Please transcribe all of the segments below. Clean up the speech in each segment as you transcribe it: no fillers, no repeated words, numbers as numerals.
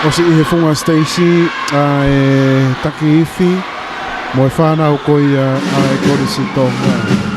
o si I he funga Stacey a e taki ifi mo e whanau koi a e korisi tonga.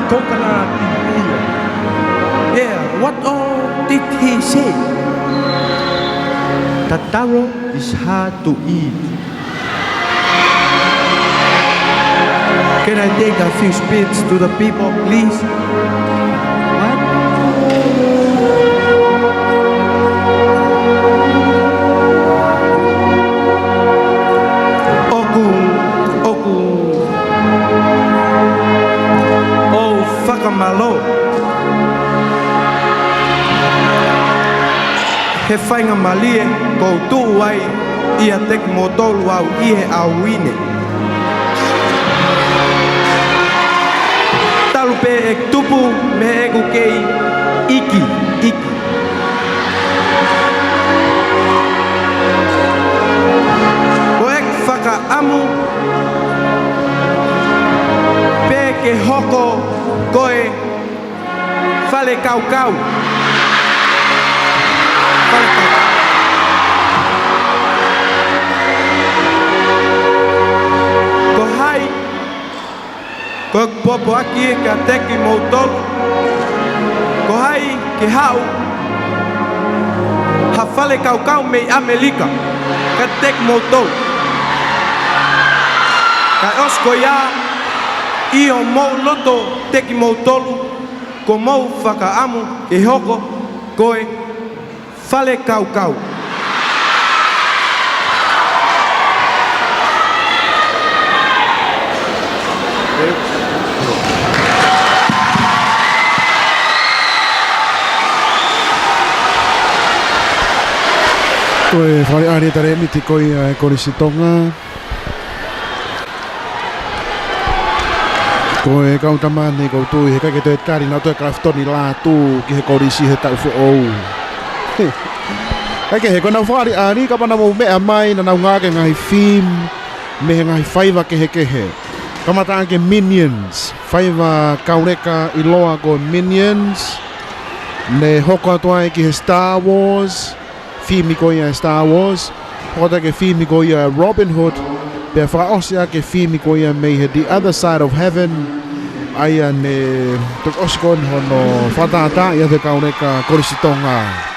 coconut in here. Yeah, what all did he say? The taro is hard to eat. Can I take a few spits to the people, please? What? Oku. Oh, whakamalo. He whainga malie kou tuu ai ia tek motolu au ihe au ine. Talu pe ek tupu me egu kei iki. Ko ek whakaamu pe ke hoko koe whale kau. Ko hai ko popo aki e ka teki moutolu. Ko hai ke hau ha whale kau mei Amerika ka teki moutolu. Ka osko ia i o mou loto teki moutolu ko mou whakaamu e hoko koe whale kau. Koe whare are tare miti koe korisitonga. Koe kautamane koutu he kake te kari na to kraftoni la tu ki he korisi he tau fo ou. Kake he kona whare ari ka pana mo mea mai na nau ngake ngai film me ngai whaiva ke he. Kamata anke Minions. Whaiva kaureka iloa ko Minions. Ne hoko atoa ki he Star Wars. Filmi ko ia Star Wars. Hota ke filmi ko ia Robin Hood. Pea whakaosia ke filmi ko ia mei he The Other Side of Heaven. Aia ne tuk osikon hono whatata ia te kaureka korisitonga.